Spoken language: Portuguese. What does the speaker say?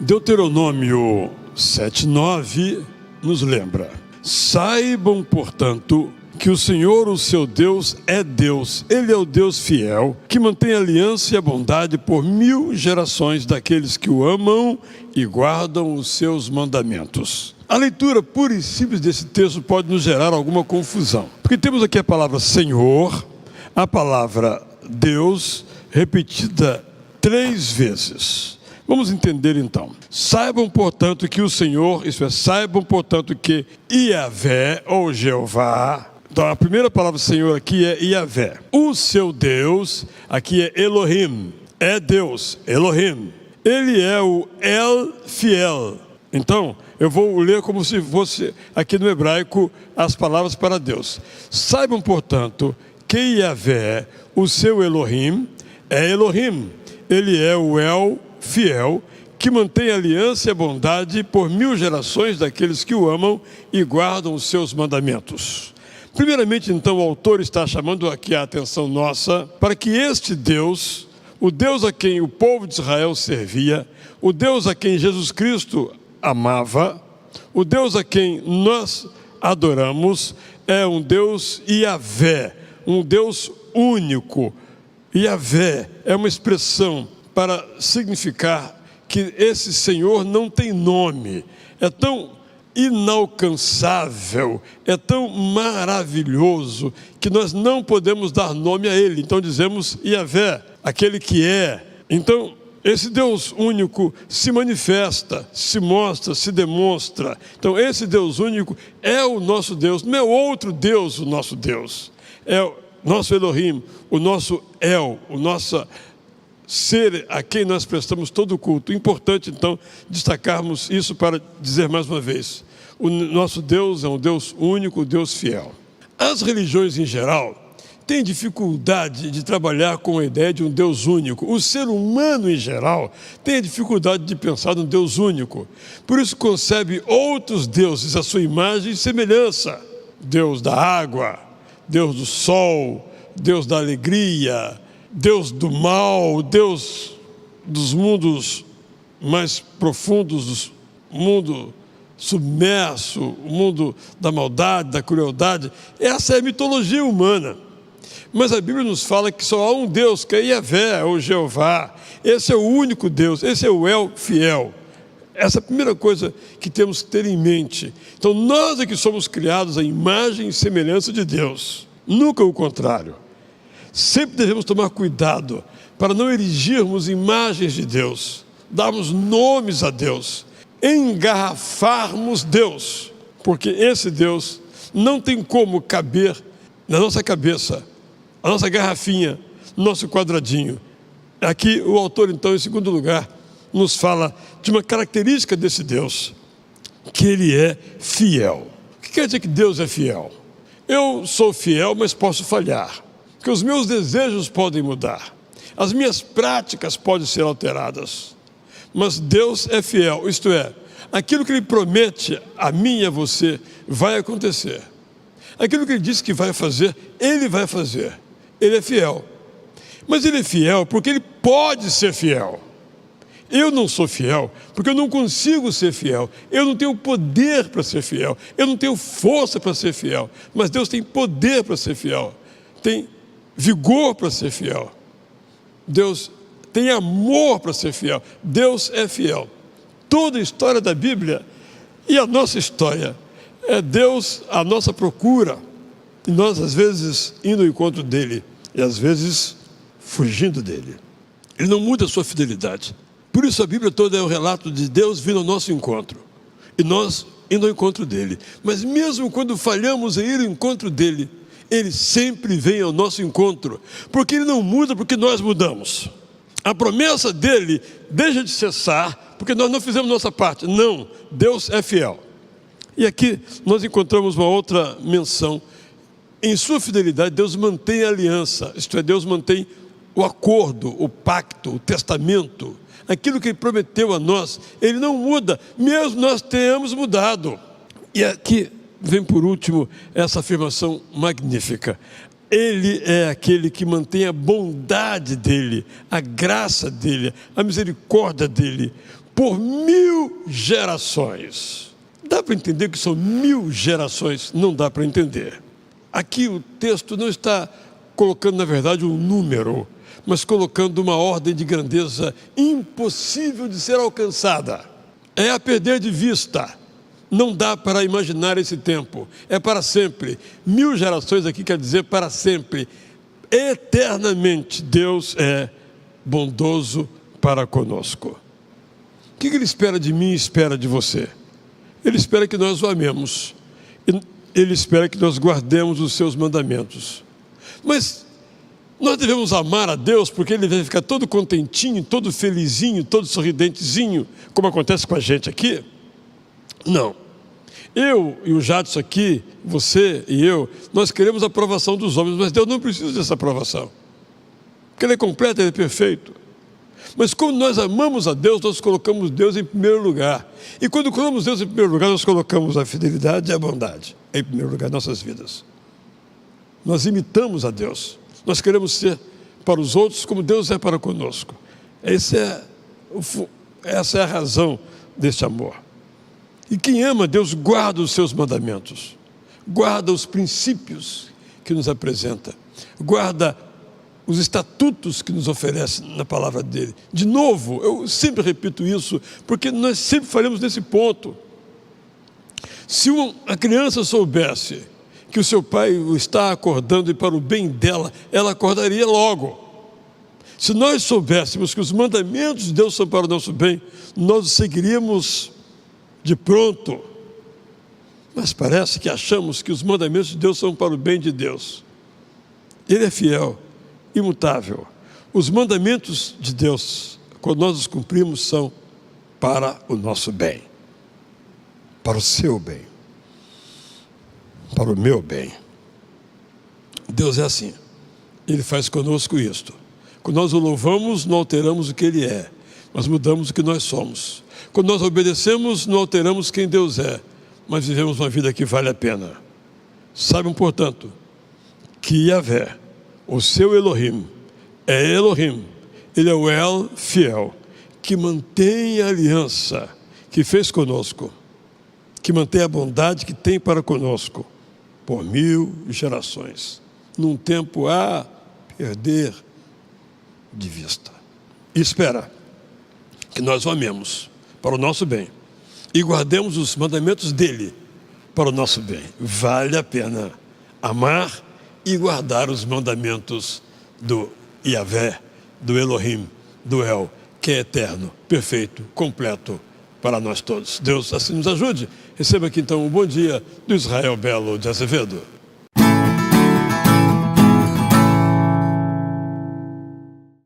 Deuteronômio 7:9 nos lembra: saibam, portanto, que o Senhor, o seu Deus, é Deus. Ele é o Deus fiel, que mantém a aliança e a bondade por 1000 gerações daqueles que o amam e guardam os seus mandamentos. A leitura pura e simples desse texto pode nos gerar alguma confusão, porque temos aqui a palavra Senhor, a palavra Deus, repetida 3 vezes. Vamos entender então. Saibam, portanto, que o Senhor, isto é, saibam, portanto, que Iavé, ou Jeová, então a primeira palavra Senhor aqui é Iavé. O seu Deus, aqui é Elohim, é Deus, Elohim. Ele é o El fiel. Então, eu vou ler como se fosse aqui no hebraico as palavras para Deus. Saibam, portanto, que Iavé, o seu Elohim, é Elohim. Ele é o El fiel, que mantém a aliança e a bondade por 1000 gerações daqueles que o amam e guardam os seus mandamentos. Primeiramente, então, o autor está chamando aqui a atenção nossa para que este Deus, o Deus a quem o povo de Israel servia, o Deus a quem Jesus Cristo amava, o Deus a quem nós adoramos, é um Deus Iavé, um Deus único. Iavé é uma expressão para significar que esse Senhor não tem nome, é tão inalcançável, é tão maravilhoso, que nós não podemos dar nome a Ele. Então dizemos Iavé, aquele que é. Então, esse Deus único se manifesta, se mostra, se demonstra. Então, esse Deus único é o nosso Deus, não é outro Deus o nosso Deus. É o nosso Elohim, o nosso El, o nosso ser a quem nós prestamos todo o culto. Importante, então, destacarmos isso para dizer mais uma vez: o nosso Deus é um Deus único, Deus fiel. As religiões em geral têm dificuldade de trabalhar com a ideia de um Deus único. O ser humano em geral tem a dificuldade de pensar num Deus único. Por isso concebe outros deuses à sua imagem e semelhança. Deus da água, Deus do sol, Deus da alegria, Deus do mal, Deus dos mundos mais profundos, o mundo submerso, o mundo da maldade, da crueldade. Essa é a mitologia humana. Mas a Bíblia nos fala que só há um Deus, que é Iavé, ou Jeová. Esse é o único Deus, esse é o El fiel. Essa é a primeira coisa que temos que ter em mente. Então nós é que somos criados à imagem e semelhança de Deus, nunca o contrário. Sempre devemos tomar cuidado para não erigirmos imagens de Deus, darmos nomes a Deus, engarrafarmos Deus, porque esse Deus não tem como caber na nossa cabeça, a nossa garrafinha, nosso quadradinho. Aqui o autor, então, em segundo lugar, nos fala de uma característica desse Deus, que ele é fiel. O que quer dizer que Deus é fiel? Eu sou fiel, mas posso falhar, porque os meus desejos podem mudar, as minhas práticas podem ser alteradas, mas Deus é fiel, isto é, aquilo que Ele promete a mim e a você vai acontecer. Aquilo que Ele disse que vai fazer, Ele vai fazer. Ele é fiel. Mas Ele é fiel porque Ele pode ser fiel. Eu não sou fiel porque eu não consigo ser fiel. Eu não tenho poder para ser fiel. Eu não tenho força para ser fiel. Mas Deus tem poder para ser fiel. Tem vigor para ser fiel. Deus tem amor para ser fiel. Deus é fiel. Toda a história da Bíblia e a nossa história é Deus à nossa procura, e nós às vezes indo ao encontro dele e às vezes fugindo dele. Ele não muda a sua fidelidade. Por isso a Bíblia toda é o relato de Deus vindo ao nosso encontro e nós indo ao encontro dele. Mas mesmo quando falhamos em ir ao encontro dele, Ele sempre vem ao nosso encontro, porque Ele não muda porque nós mudamos. A promessa dele deixa de cessar porque nós não fizemos nossa parte. Não, Deus é fiel. E aqui nós encontramos uma outra menção. Em sua fidelidade, Deus mantém a aliança, isto é, Deus mantém o acordo, o pacto, o testamento. Aquilo que Ele prometeu a nós, Ele não muda, mesmo nós tenhamos mudado. E aqui vem por último essa afirmação magnífica: Ele é aquele que mantém a bondade dele, a graça dele, a misericórdia dele, por 1000 gerações. Dá para entender que são 1000 gerações? Não dá para entender. Aqui o texto não está colocando, na verdade, um número, mas colocando uma ordem de grandeza impossível de ser alcançada. É a perder de vista. Não dá para imaginar esse tempo. É para sempre. 1000 gerações aqui quer dizer para sempre. Eternamente Deus é bondoso para conosco. O que Ele espera de mim e espera de você? Ele espera que nós o amemos. Ele espera que nós guardemos os seus mandamentos. Mas nós devemos amar a Deus porque Ele deve ficar todo contentinho, todo felizinho, todo sorridentezinho, como acontece com a gente aqui? Não. Eu e o Jadson aqui, você e eu, nós queremos a aprovação dos homens, mas Deus não precisa dessa aprovação. Porque Ele é completo, Ele é perfeito. Mas como nós amamos a Deus, nós colocamos Deus em primeiro lugar. E quando colocamos Deus em primeiro lugar, nós colocamos a fidelidade e a bondade em primeiro lugar em nossas vidas. Nós imitamos a Deus. Nós queremos ser para os outros como Deus é para conosco. Essa é a razão deste amor. E quem ama Deus guarda os seus mandamentos, guarda os princípios que nos apresenta, guarda os estatutos que nos oferece na palavra dele. De novo, eu sempre repito isso, porque nós sempre falamos nesse ponto. Se a criança soubesse que o seu pai o está acordando e para o bem dela, ela acordaria logo. Se nós soubéssemos que os mandamentos de Deus são para o nosso bem, nós os seguiríamos de pronto. Mas parece que achamos que os mandamentos de Deus são para o bem de Deus. Ele é fiel, imutável. Os mandamentos de Deus, quando nós os cumprimos, são para o nosso bem, para o seu bem, para o meu bem. Deus é assim. Ele faz conosco isto. Quando nós o louvamos, não alteramos o que Ele é, mas mudamos o que nós somos. Quando nós obedecemos, não alteramos quem Deus é, mas vivemos uma vida que vale a pena. Saibam, portanto, que Yahvé, o seu Elohim, é Elohim. Ele é o El fiel, que mantém a aliança que fez conosco, que mantém a bondade que tem para conosco, por 1000 gerações, num tempo a perder de vista. E espera que nós o amemos para o nosso bem e guardemos os mandamentos dele para o nosso bem. Vale a pena amar e guardar os mandamentos do Yahvé, do Elohim, do El, que é eterno, perfeito, completo para nós todos. Deus assim nos ajude. Receba aqui então um bom dia do Israel Belo de Azevedo.